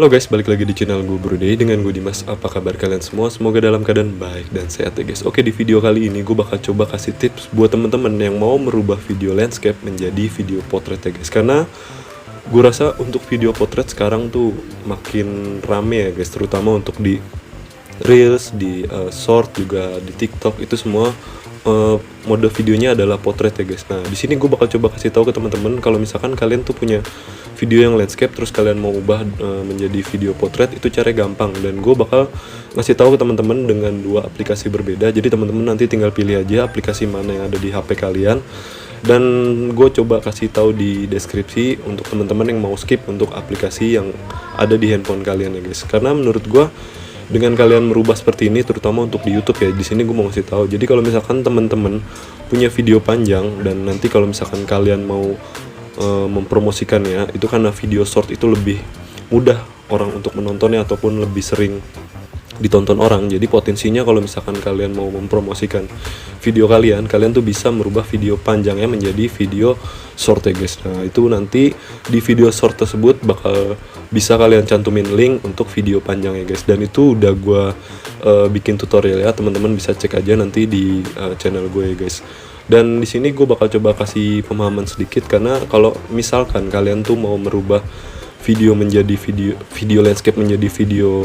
Halo guys, balik lagi di channel gue Bruday dengan gue Dimas. Apa kabar kalian semua? Semoga dalam keadaan baik dan sehat ya guys. Oke, di video kali ini gue bakal coba kasih tips buat temen-temen yang mau merubah video landscape menjadi video potret ya guys. Karena gue rasa untuk video potret sekarang tuh makin rame ya guys, terutama untuk di Reels, di Short juga di TikTok itu semua mode videonya adalah potret ya guys. Nah, di sini gue bakal coba kasih tahu ke teman-teman kalau misalkan kalian tuh punya video yang landscape terus kalian mau ubah menjadi video potret, itu caranya gampang dan gue bakal ngasih tahu ke teman-teman dengan dua aplikasi berbeda. Jadi teman-teman nanti tinggal pilih aja aplikasi mana yang ada di HP kalian. Dan gue coba kasih tahu di deskripsi untuk teman-teman yang mau skip untuk aplikasi yang ada di handphone kalian ya guys. Karena menurut gue dengan kalian merubah seperti ini, terutama untuk di YouTube ya, di sini gue mau kasih tahu. Jadi kalau misalkan teman-teman punya video panjang dan nanti kalau misalkan kalian mau mempromosikannya, itu karena video short itu lebih mudah orang untuk menontonnya ataupun lebih sering ditonton orang. Jadi potensinya kalau misalkan kalian mau mempromosikan video kalian tuh bisa merubah video panjangnya menjadi video short ya guys. Nah, itu nanti di video short tersebut bakal bisa kalian cantumin link untuk video panjang ya guys. Dan itu udah gue bikin tutorial ya, teman-teman bisa cek aja nanti di channel gue ya guys. Dan di sini gue bakal coba kasih pemahaman sedikit, karena kalau misalkan kalian tuh mau merubah video menjadi video landscape menjadi video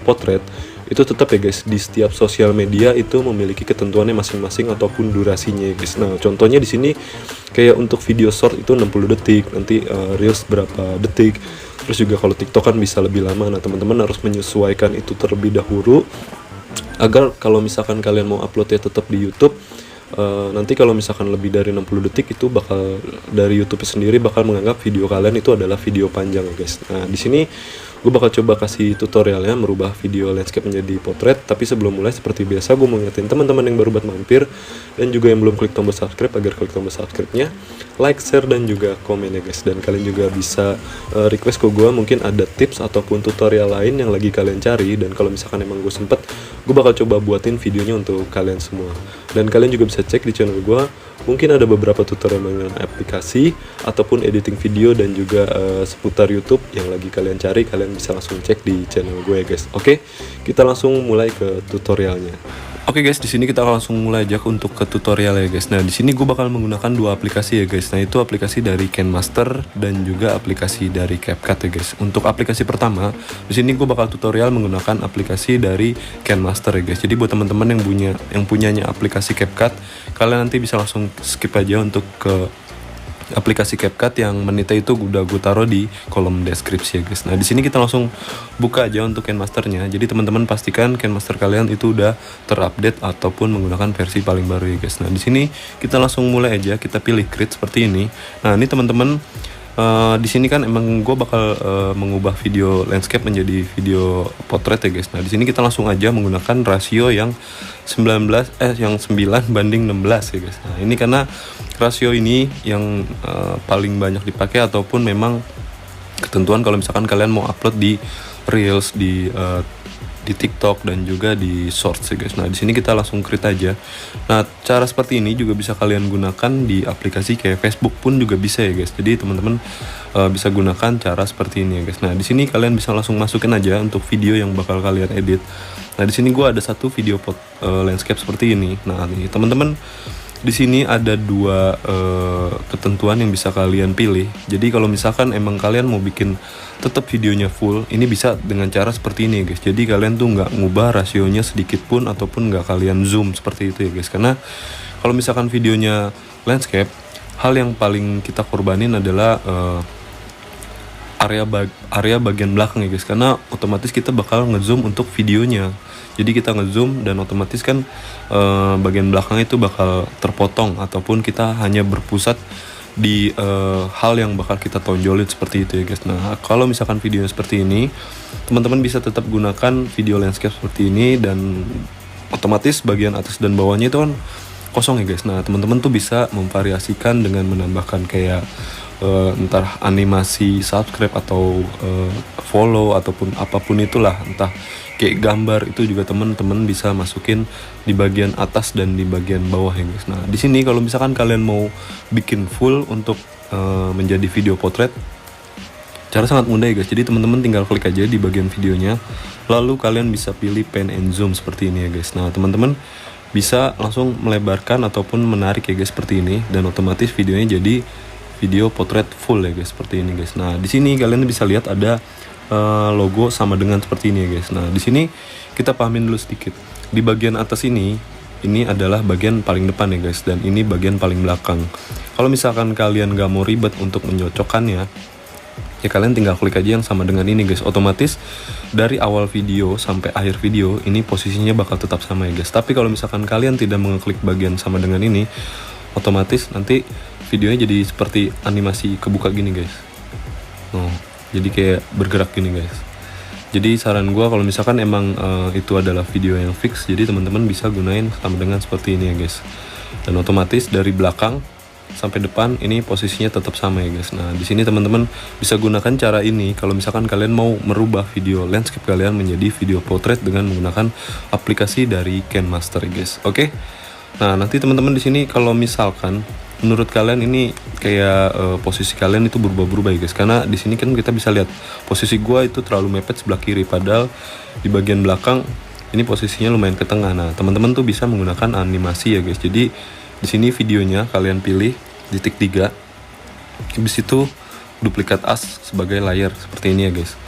potret, itu tetap ya guys, di setiap sosial media itu memiliki ketentuannya masing-masing ataupun durasinya ya guys. Nah, contohnya di sini kayak untuk video short itu 60 detik, nanti reels berapa detik. Terus juga kalau TikTok kan bisa lebih lama. Nah, teman-teman harus menyesuaikan itu terlebih dahulu agar kalau misalkan kalian mau uploadnya tetap di YouTube, nanti kalau misalkan lebih dari 60 detik itu bakal dari YouTube sendiri bakal menganggap video kalian itu adalah video panjang ya guys. Nah, di sini gue bakal coba kasih tutorialnya merubah video landscape menjadi potret. Tapi sebelum mulai, seperti biasa gue mau ngingetin teman-teman yang baru buat mampir dan juga yang belum klik tombol subscribe agar klik tombol subscribe-nya, like, share, dan juga komen ya guys. Dan kalian juga bisa request ke gue mungkin ada tips ataupun tutorial lain yang lagi kalian cari, dan kalau misalkan emang gue sempet, gue bakal coba buatin videonya untuk kalian semua. Dan kalian juga bisa cek di channel gue, mungkin ada beberapa tutorial mengenai aplikasi ataupun editing video dan juga seputar YouTube yang lagi kalian cari. Kalian bisa langsung cek di channel gue ya guys. Oke, kita langsung mulai ke tutorialnya. Oke guys, di sini kita langsung mulai aja untuk ke tutorial ya guys. Nah, di sini gue bakal menggunakan dua aplikasi ya guys. Nah, itu aplikasi dari KineMaster dan juga aplikasi dari CapCut ya guys. Untuk aplikasi pertama, di sini gue bakal tutorial menggunakan aplikasi dari KineMaster ya guys. Jadi buat teman-teman yang punyanya aplikasi CapCut, kalian nanti bisa langsung skip aja untuk ke aplikasi CapCut yang menitnya itu udah gue taruh di kolom deskripsi ya guys. Nah, di sini kita langsung buka aja untuk KineMasternya. Jadi teman-teman pastikan KineMaster kalian itu udah terupdate ataupun menggunakan versi paling baru ya guys. Nah, di sini kita langsung mulai aja, kita pilih create seperti ini. Nah, ini teman-teman di sini kan emang gue bakal mengubah video landscape menjadi video potret ya guys. Nah, di sini kita langsung aja menggunakan rasio yang 9 banding 16 ya guys. Nah, ini karena rasio ini yang paling banyak dipakai ataupun memang ketentuan kalau misalkan kalian mau upload di Reels, di TikTok dan juga di Shorts ya guys. Nah, di sini kita langsung create aja. Nah, cara seperti ini juga bisa kalian gunakan di aplikasi kayak Facebook pun juga bisa ya guys. Jadi teman-teman bisa gunakan cara seperti ini ya guys. Nah, di sini kalian bisa langsung masukin aja untuk video yang bakal kalian edit. Nah, di sini gua ada satu video landscape seperti ini. Nah, nih teman-teman, di sini ada dua ketentuan yang bisa kalian pilih. Jadi kalau misalkan emang kalian mau bikin tetap videonya full, ini bisa dengan cara seperti ini guys. Jadi kalian tuh nggak ngubah rasionya sedikit pun ataupun nggak kalian zoom seperti itu ya guys. Karena kalau misalkan videonya landscape, hal yang paling kita korbanin adalah area bagian belakang ya guys. Karena otomatis kita bakal ngezoom untuk videonya. Jadi kita ngezoom dan otomatis kan bagian belakang itu bakal terpotong ataupun kita hanya berpusat di hal yang bakal kita tonjolin seperti itu ya guys. Nah, kalau misalkan video seperti ini, teman-teman bisa tetap gunakan video landscape seperti ini dan otomatis bagian atas dan bawahnya itu kan kosong ya guys. Nah, teman-teman tuh bisa memvariasikan dengan menambahkan kayak entah animasi subscribe atau follow ataupun apapun itulah, entah kayak gambar, itu juga teman-teman bisa masukin di bagian atas dan di bagian bawah ya guys. Nah, di sini kalau misalkan kalian mau bikin full untuk menjadi video potret, Cara sangat mudah ya guys, jadi teman-teman tinggal klik aja di bagian videonya, lalu kalian bisa pilih pan and zoom seperti ini ya guys. Nah teman-teman bisa langsung melebarkan ataupun menarik ya guys seperti ini, dan otomatis videonya jadi video potret full ya guys seperti ini guys. Nah di sini kalian bisa lihat ada logo sama dengan seperti ini ya guys. Nah di sini kita pahamin dulu sedikit. Di bagian atas ini adalah bagian paling depan ya guys, dan ini bagian paling belakang. Kalau misalkan kalian gak mau ribet untuk mencocokkannya, ya kalian tinggal klik aja yang sama dengan ini guys. Otomatis dari awal video sampai akhir video ini posisinya bakal tetap sama ya guys. Tapi kalau misalkan kalian tidak mengeklik bagian sama dengan ini, otomatis nanti videonya jadi seperti animasi kebuka gini guys. Jadi kayak bergerak gini guys. Jadi saran gue kalau misalkan emang itu adalah video yang fix, jadi teman-teman bisa gunain sama dengan seperti ini ya guys. Dan otomatis dari belakang sampai depan ini posisinya tetap sama ya guys. Nah di sini teman-teman bisa gunakan cara ini kalau misalkan kalian mau merubah video landscape kalian menjadi video portrait dengan menggunakan aplikasi dari KineMaster ya guys. Oke. Nah nanti teman-teman di sini kalau misalkan menurut kalian ini kayak posisi kalian itu berubah-berubah ya guys, karena di sini kan kita bisa lihat posisi gua itu terlalu mepet sebelah kiri, padahal di bagian belakang ini posisinya lumayan ke tengah. Nah teman-teman tuh bisa menggunakan animasi ya guys. Jadi di sini videonya kalian pilih titik 3, habis itu duplikat as sebagai layar seperti ini ya guys.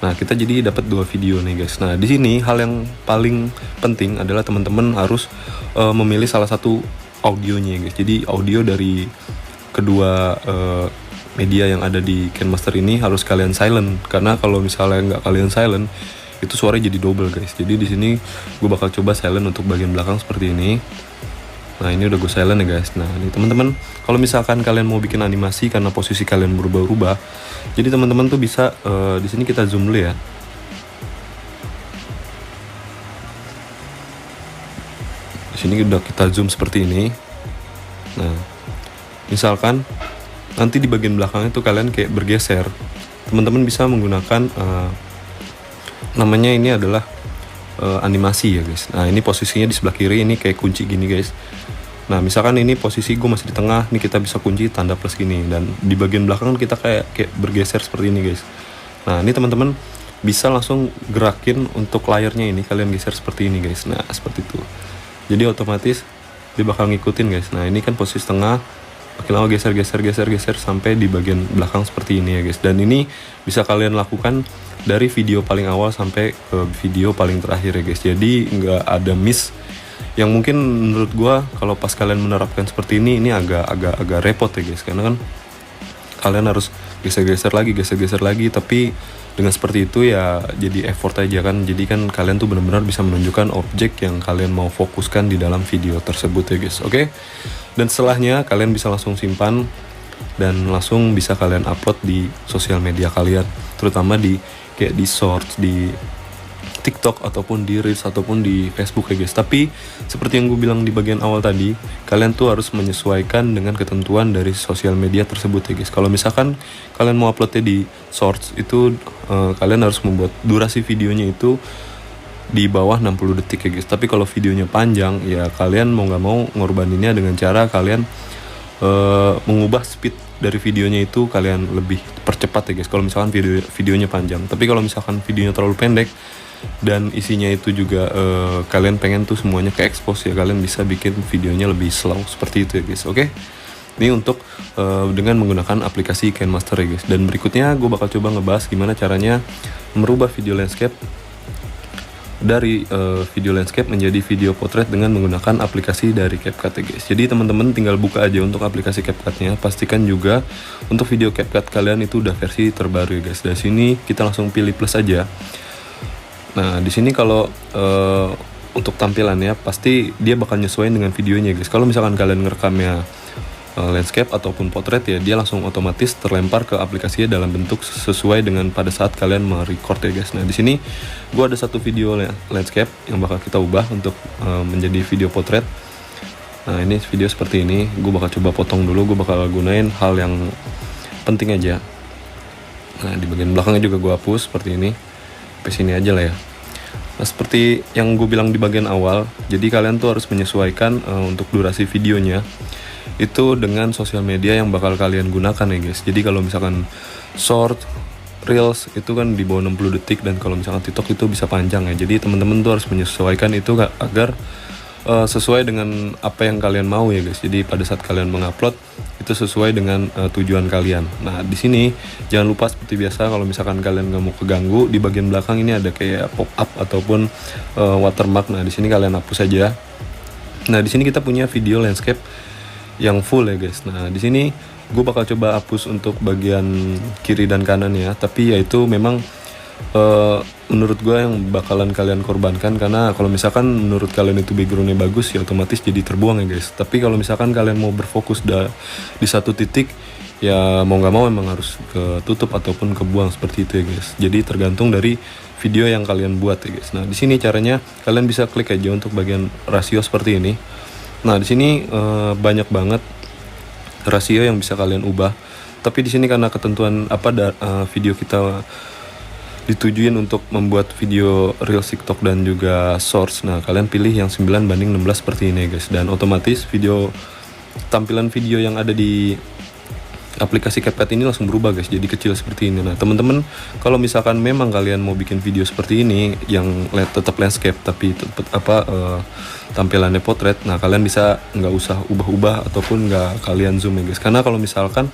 Nah kita jadi dapat 2 video nih guys. Nah di sini hal yang paling penting adalah teman-teman harus memilih salah satu audionya guys. Jadi audio dari kedua media yang ada di KineMaster ini harus kalian silent, karena kalau misalnya nggak kalian silent itu suaranya jadi double guys. Jadi di sini gue bakal coba silent untuk bagian belakang seperti ini. Nah ini udah gue silent ya guys. Nah ini teman-teman kalau misalkan kalian mau bikin animasi karena posisi kalian berubah-ubah, jadi teman-teman tuh bisa di sini kita zoom dulu ya. Di sini udah kita zoom seperti ini. Nah, misalkan nanti di bagian belakangnya tuh kalian kayak bergeser, teman-teman bisa menggunakan namanya ini adalah animasi ya guys. Nah ini posisinya di sebelah kiri ini kayak kunci gini guys. Nah misalkan ini posisi gue masih di tengah, nih kita bisa kunci tanda plus gini, dan di bagian belakang kita kayak bergeser seperti ini guys. Nah ini teman-teman bisa langsung gerakin untuk layarnya ini, kalian geser seperti ini guys. Nah seperti itu. Jadi otomatis dia bakal ngikutin guys. Nah ini kan posisi tengah, makin lama geser sampai di bagian belakang seperti ini ya guys. Dan ini bisa kalian lakukan dari video paling awal sampai ke video paling terakhir ya guys. Jadi nggak ada miss. Yang mungkin menurut gua kalau pas kalian menerapkan seperti ini agak repot ya guys, karena kan kalian harus geser-geser lagi, tapi dengan seperti itu ya jadi effort aja kan. Jadi kan kalian tuh benar-benar bisa menunjukkan objek yang kalian mau fokuskan di dalam video tersebut ya guys. Oke. Dan setelahnya kalian bisa langsung simpan dan langsung bisa kalian upload di sosial media kalian, terutama di kayak di shorts, di TikTok ataupun di Reels ataupun di Facebook ya guys. Tapi seperti yang gue bilang di bagian awal tadi, kalian tuh harus menyesuaikan dengan ketentuan dari sosial media tersebut ya guys. Kalau misalkan kalian mau uploadnya di Shorts itu kalian harus membuat durasi videonya itu di bawah 60 detik ya guys. Tapi kalau videonya panjang ya kalian mau nggak mau ngorbaninnya dengan cara kalian mengubah speed dari videonya itu kalian lebih percepat ya guys. Kalau misalkan videonya panjang. Tapi kalau misalkan videonya terlalu pendek dan isinya itu juga kalian pengen tuh semuanya ke expose, ya kalian bisa bikin videonya lebih slow seperti itu ya guys. Oke. Ini untuk dengan menggunakan aplikasi KineMaster ya guys. Dan berikutnya gue bakal coba ngebahas gimana caranya merubah video landscape dari video landscape menjadi video portrait dengan menggunakan aplikasi dari CapCut ya guys. Jadi teman-teman tinggal buka aja untuk aplikasi CapCutnya. Pastikan juga untuk video CapCut kalian itu udah versi terbaru ya guys. Dari sini kita langsung pilih plus aja. Nah di sini kalau untuk tampilannya pasti dia bakal nyesuaiin dengan videonya guys. Kalau misalkan kalian ngerekamnya landscape ataupun portrait ya dia langsung otomatis terlempar ke aplikasinya dalam bentuk sesuai dengan pada saat kalian merecord ya guys. Nah di sini gue ada satu video landscape yang bakal kita ubah untuk menjadi video portrait. Nah ini video seperti ini, gue bakal coba potong dulu. Gue bakal gunain hal yang penting aja. Nah di bagian belakangnya juga gue hapus seperti ini. Sampai sini aja lah ya. Nah seperti yang gue bilang di bagian awal, jadi kalian tuh harus menyesuaikan untuk durasi videonya itu dengan sosial media yang bakal kalian gunakan ya guys. Jadi kalau misalkan short, Reels itu kan di bawah 60 detik, dan kalau misalkan TikTok itu bisa panjang ya. Jadi teman-teman tuh harus menyesuaikan itu agar sesuai dengan apa yang kalian mau ya guys. Jadi pada saat kalian mengupload itu sesuai dengan tujuan kalian. Nah di sini jangan lupa seperti biasa, kalau misalkan kalian nggak mau keganggu, di bagian belakang ini ada kayak pop up ataupun watermark. Nah di sini kalian hapus aja. Nah di sini kita punya video landscape yang full ya guys. Nah di sini gue bakal coba hapus untuk bagian kiri dan kanan ya. Tapi ya itu memang menurut gue yang bakalan kalian korbankan, karena kalau misalkan menurut kalian itu backgroundnya bagus ya otomatis jadi terbuang ya guys. Tapi kalau misalkan kalian mau berfokus di satu titik ya mau nggak mau emang harus ketutup ataupun kebuang seperti itu ya guys. Jadi tergantung dari video yang kalian buat ya guys. Nah di sini caranya kalian bisa klik aja untuk bagian rasio seperti ini. Nah di sini banyak banget rasio yang bisa kalian ubah. Tapi di sini karena ketentuan video kita ditujuin untuk membuat video Reels TikTok dan juga Shorts. Nah kalian pilih yang 9:16 seperti ini guys, dan otomatis tampilan video yang ada di aplikasi CapCut ini langsung berubah guys, jadi kecil seperti ini. Nah teman-teman kalau misalkan memang kalian mau bikin video seperti ini yang tetap landscape tapi tampilannya potret, nah kalian bisa nggak usah ubah-ubah ataupun nggak kalian zoom ya guys. Karena kalau misalkan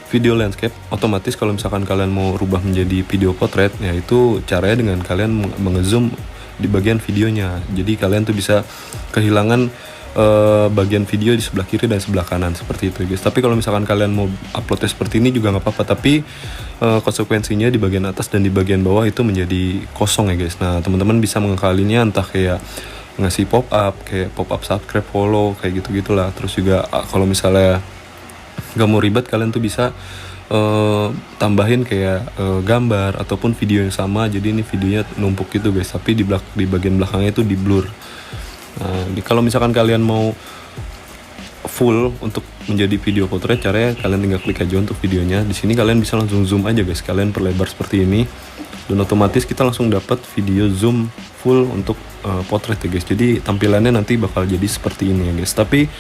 video landscape, otomatis kalau misalkan kalian mau rubah menjadi video potret, ya itu caranya dengan kalian mengezoom di bagian videonya. Jadi kalian tuh bisa kehilangan bagian video di sebelah kiri dan sebelah kanan seperti itu guys. Tapi kalau misalkan kalian mau uploadnya seperti ini juga nggak apa-apa, tapi konsekuensinya di bagian atas dan di bagian bawah itu menjadi kosong ya guys. Nah teman-teman bisa mengakalinya entah kayak ngasih pop up, kayak pop up subscribe, follow, kayak gitu-gitulah. Terus juga kalau misalnya gak mau ribet, kalian tuh bisa tambahin kayak gambar ataupun video yang sama, jadi ini videonya numpuk gitu guys, tapi di bagian belakangnya itu di blur. Nah, kalau misalkan kalian mau full untuk menjadi video potret, caranya kalian tinggal klik aja untuk videonya. Di sini kalian bisa langsung zoom aja guys, kalian perlebar seperti ini, dan otomatis kita langsung dapat video zoom full untuk potret ya guys. Jadi tampilannya nanti bakal jadi seperti ini ya guys. Tapi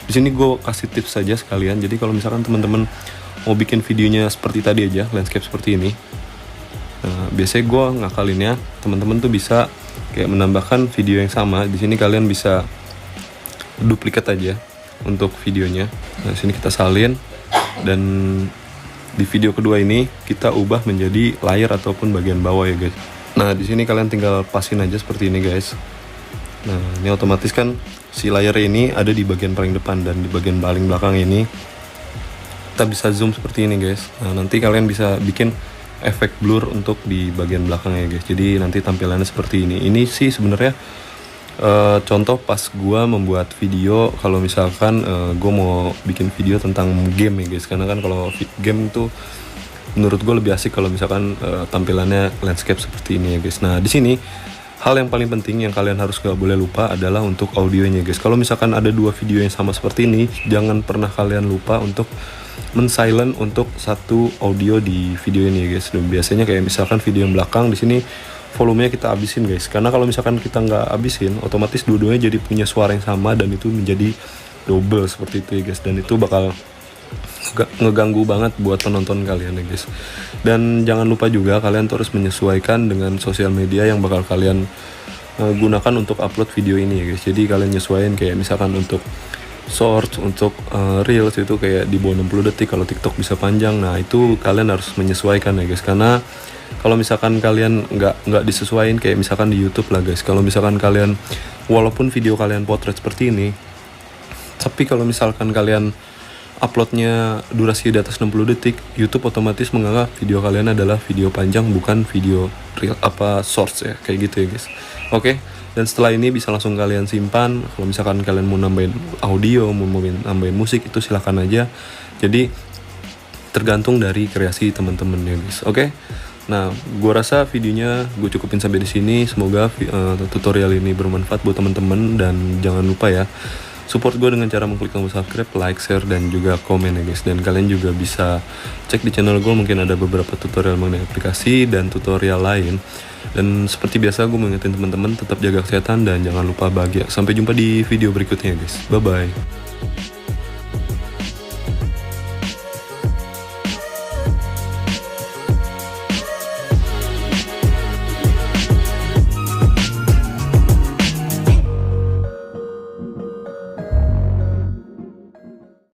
di sini gue kasih tips saja sekalian. Jadi kalau misalkan teman-teman mau bikin videonya seperti tadi aja, landscape seperti ini, nah, biasanya gue ngakalinnya teman-teman tuh bisa kayak menambahkan video yang sama. Di sini kalian bisa duplikat aja untuk videonya. Nah, di sini kita salin, dan di video kedua ini kita ubah menjadi layar ataupun bagian bawah ya guys. Nah, di sini kalian tinggal pasin aja seperti ini guys. Nah, ini otomatis kan si layar ini ada di bagian paling depan, dan di bagian paling belakang ini kita bisa zoom seperti ini guys. Nah, nanti kalian bisa bikin efek blur untuk di bagian belakang ya guys. Jadi nanti tampilannya seperti ini. Ini sih sebenarnya contoh pas gua membuat video kalau misalkan gua mau bikin video tentang game ya guys. Karena kan kalau game itu menurut gue lebih asik kalau misalkan tampilannya landscape seperti ini ya guys. Nah di sini hal yang paling penting yang kalian harus gak boleh lupa adalah untuk audionya guys. Kalau misalkan ada dua video yang sama seperti ini, jangan pernah kalian lupa untuk men-silent untuk satu audio di video ini ya guys. Dan biasanya kayak misalkan video yang belakang di sini volumenya kita habisin guys. Karena kalau misalkan kita nggak habisin, otomatis dua-duanya jadi punya suara yang sama, dan itu menjadi double seperti itu ya guys. Dan itu bakal ngeganggu banget buat penonton kalian ya guys. Dan jangan lupa juga kalian terus menyesuaikan dengan sosial media yang bakal kalian gunakan untuk upload video ini ya guys. Jadi kalian nyesuaiin kayak misalkan untuk short, untuk reels itu kayak di bawah 60 detik, kalau TikTok bisa panjang. Nah itu kalian harus menyesuaikan ya guys. Karena kalau misalkan kalian nggak disesuaikan kayak misalkan di YouTube lah guys, kalau misalkan kalian walaupun video kalian potret seperti ini, tapi kalau misalkan kalian uploadnya durasi di atas 60 detik, YouTube otomatis menganggap video kalian adalah video panjang, bukan video real shorts ya, kayak gitu ya guys. Oke, dan setelah ini bisa langsung kalian simpan. Kalau misalkan kalian mau nambahin audio, mau nambahin musik, itu silahkan aja. Jadi tergantung dari kreasi teman-teman ya guys. Oke, nah gue rasa videonya gue cukupin sampai di sini. Semoga tutorial ini bermanfaat buat teman-teman, dan jangan lupa ya support gue dengan cara mengklik tombol subscribe, like, share, dan juga komen ya guys. Dan kalian juga bisa cek di channel gue, mungkin ada beberapa tutorial mengenai aplikasi dan tutorial lain. Dan seperti biasa gue mengingetin teman-teman tetap jaga kesehatan dan jangan lupa bahagia. Sampai jumpa di video berikutnya guys. Bye bye.